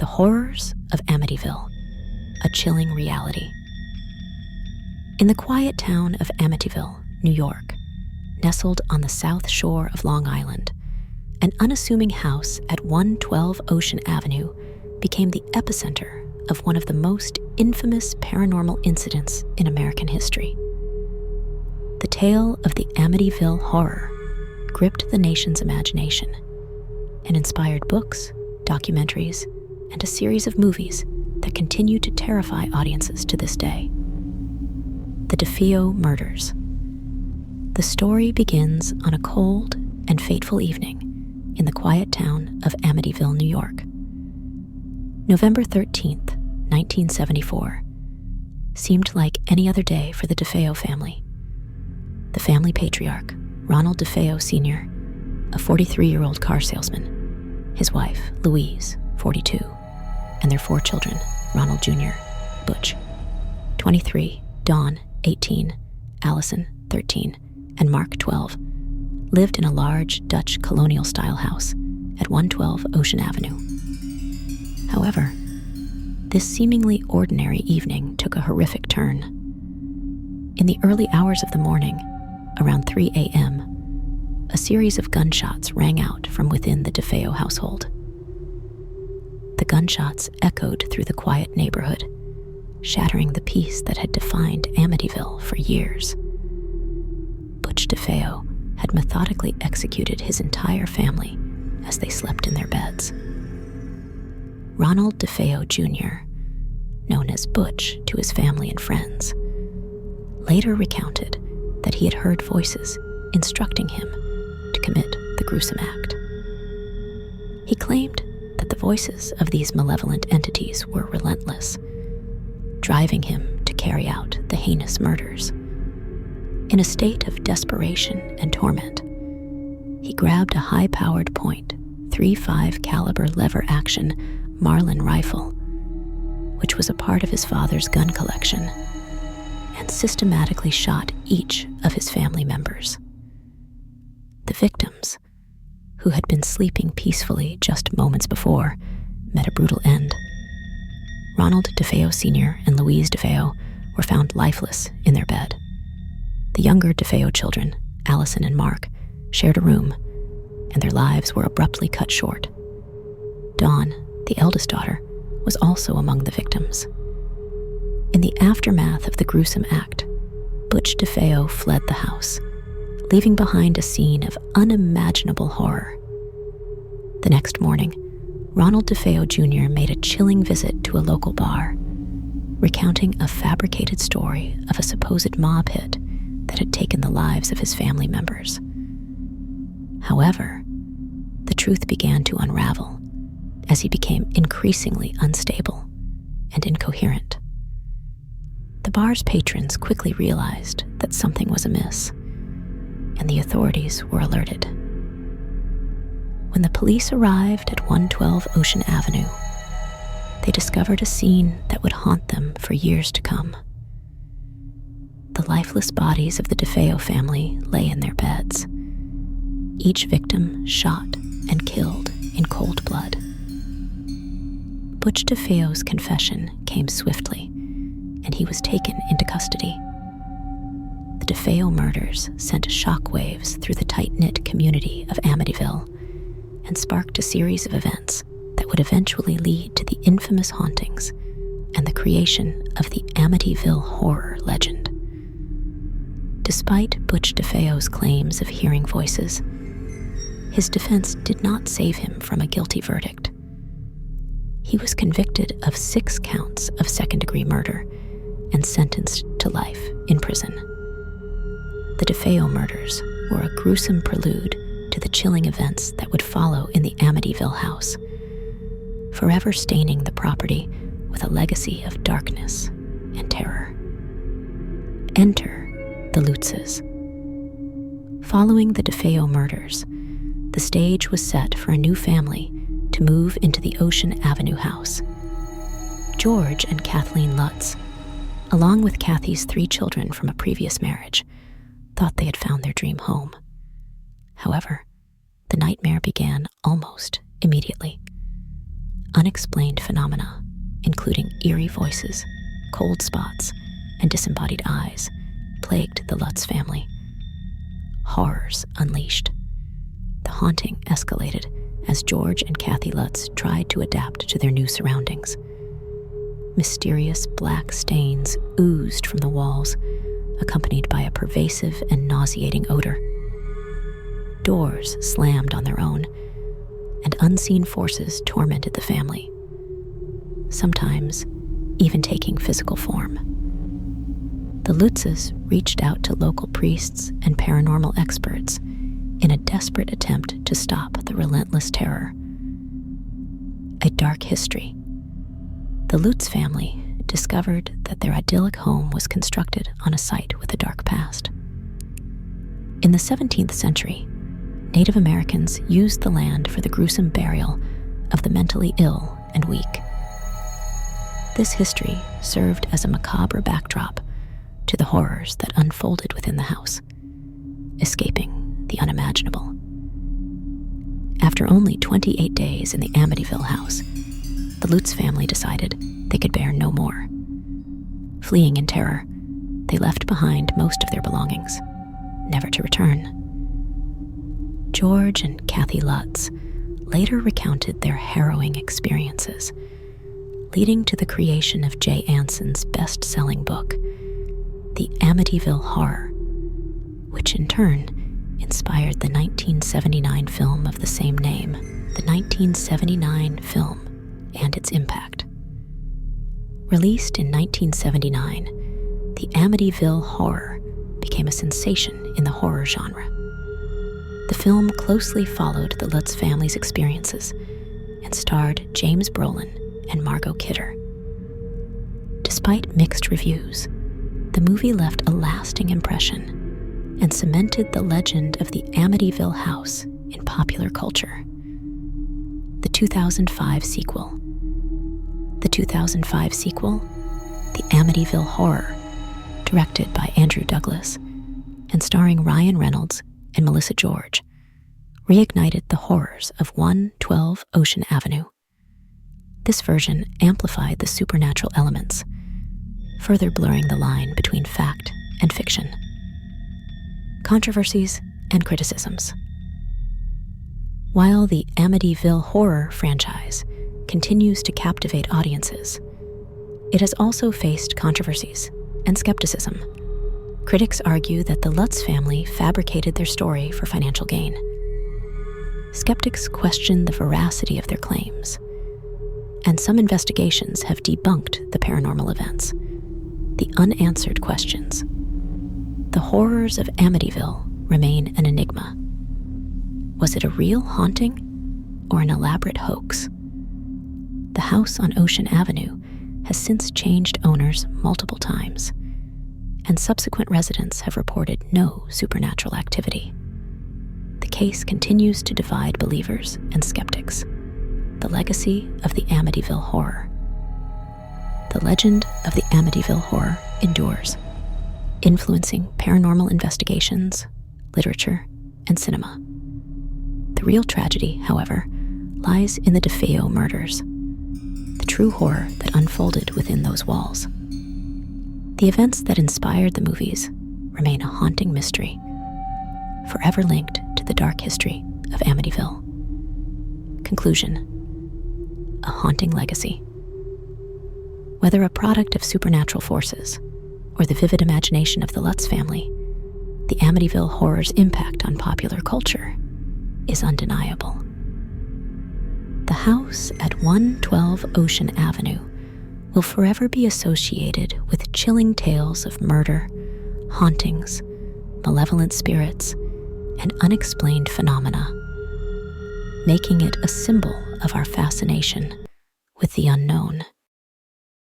The horrors of Amityville, a chilling reality. In the quiet town of Amityville, New York, nestled on the south shore of Long Island, an unassuming house at 112 Ocean Avenue became the epicenter of one of the most infamous paranormal incidents in American history. The tale of the Amityville Horror gripped the nation's imagination and inspired books, documentaries, and a series of movies that continue to terrify audiences to this day. The DeFeo murders. The story begins on a cold and fateful evening in the quiet town of Amityville, New York. November 13th, 1974, seemed like any other day for the DeFeo family. The family patriarch, Ronald DeFeo Sr., a 43-year-old car salesman, his wife, Louise, 42, and their 4 children, Ronald Jr., Butch, 23, Dawn, 18, Allison, 13, and Mark, 12, lived in a large Dutch colonial-style house at 112 Ocean Avenue. However, this seemingly ordinary evening took a horrific turn. In the early hours of the morning, around 3 a.m., a series of gunshots rang out from within the DeFeo household. The gunshots echoed through the quiet neighborhood, shattering the peace that had defined Amityville for years. Butch DeFeo had methodically executed his entire family as they slept in their beds. Ronald DeFeo Jr., known as Butch to his family and friends, later recounted that he had heard voices instructing him to commit the gruesome act. He claimed that the voices of these malevolent entities were relentless, driving him to carry out the heinous murders. In a state of desperation and torment, he grabbed a high-powered .35 caliber lever-action Marlin rifle, which was a part of his father's gun collection, and systematically shot each of his family members. The victims, who had been sleeping peacefully just moments before, met a brutal end. Ronald DeFeo Sr. and Louise DeFeo were found lifeless in their bed. The younger DeFeo children, Allison and Mark, shared a room, and their lives were abruptly cut short. Dawn, the eldest daughter, was also among the victims. In the aftermath of the gruesome act, Butch DeFeo fled the house, leaving behind a scene of unimaginable horror. The next morning, Ronald DeFeo Jr. made a chilling visit to a local bar, recounting a fabricated story of a supposed mob hit that had taken the lives of his family members. However, the truth began to unravel as he became increasingly unstable and incoherent. The bar's patrons quickly realized that something was amiss, and the authorities were alerted. When the police arrived at 112 Ocean Avenue, they discovered a scene that would haunt them for years to come. The lifeless bodies of the DeFeo family lay in their beds, each victim shot and killed in cold blood. Butch DeFeo's confession came swiftly, and he was taken into custody. The DeFeo murders sent shockwaves through the tight-knit community of Amityville and sparked a series of events that would eventually lead to the infamous hauntings and the creation of the Amityville Horror legend. Despite Butch DeFeo's claims of hearing voices, his defense did not save him from a guilty verdict. He was convicted of 6 counts of second-degree murder and sentenced to life in prison. The DeFeo murders were a gruesome prelude to the chilling events that would follow in the Amityville house, forever staining the property with a legacy of darkness and terror. Enter the Lutzes. Following the DeFeo murders, the stage was set for a new family to move into the Ocean Avenue house. George and Kathleen Lutz, along with Kathy's 3 children from a previous marriage, thought they had found their dream home. However, the nightmare began almost immediately. unexplained phenomena, including eerie voices, cold spots, and disembodied eyes, plagued the Lutz family. Horrors unleashed. The haunting escalated as George and Kathy Lutz tried to adapt to their new surroundings. Mysterious black stains oozed from the walls, accompanied by a pervasive and nauseating odor. Doors slammed on their own, and unseen forces tormented the family, sometimes even taking physical form. The Lutzes reached out to local priests and paranormal experts in a desperate attempt to stop the relentless terror. A dark history. The Lutz family discovered that their idyllic home was constructed on a site with a dark past. In the 17th century, Native Americans used the land for the gruesome burial of the mentally ill and weak. This history served as a macabre backdrop to the horrors that unfolded within the house, escaping the unimaginable. After only 28 days in the Amityville house, the Lutz family decided they could bear no more. Fleeing in terror, they left behind most of their belongings, never to return. George and Kathy Lutz later recounted their harrowing experiences, leading to the creation of Jay Anson's best-selling book, The Amityville Horror, which in turn inspired the 1979 film of the same name, the 1979 film and its impact. Released in 1979, The Amityville Horror became a sensation in the horror genre. The film closely followed the Lutz family's experiences and starred James Brolin and Margot Kidder. Despite mixed reviews, the movie left a lasting impression and cemented the legend of the Amityville house in popular culture. The 2005 sequel. The 2005 sequel, The Amityville Horror, directed by Andrew Douglas and starring Ryan Reynolds and Melissa George, reignited the horrors of 112 Ocean Avenue. This version amplified the supernatural elements, further blurring the line between fact and fiction. Controversies and criticisms. While the Amityville Horror franchise continues to captivate audiences, it has also faced controversies and skepticism. Critics argue that the Lutz family fabricated their story for financial gain. Skeptics question the veracity of their claims, and some investigations have debunked the paranormal events, the unanswered questions. The horrors of Amityville remain an enigma. Was it a real haunting or an elaborate hoax? The house on Ocean Avenue has since changed owners multiple times, and subsequent residents have reported no supernatural activity. The case continues to divide believers and skeptics. The legacy of the Amityville Horror. The legend of the Amityville Horror endures, influencing paranormal investigations, literature, and cinema. The real tragedy, however, lies in the DeFeo murders, the true horror that unfolded within those walls. The events that inspired the movies remain a haunting mystery, forever linked to the dark history of Amityville. Conclusion: a haunting legacy. Whether a product of supernatural forces or the vivid imagination of the Lutz family, the Amityville Horror's impact on popular culture is undeniable. The house at 112 Ocean Avenue will forever be associated with chilling tales of murder, hauntings, malevolent spirits, and unexplained phenomena, making it a symbol of our fascination with the unknown.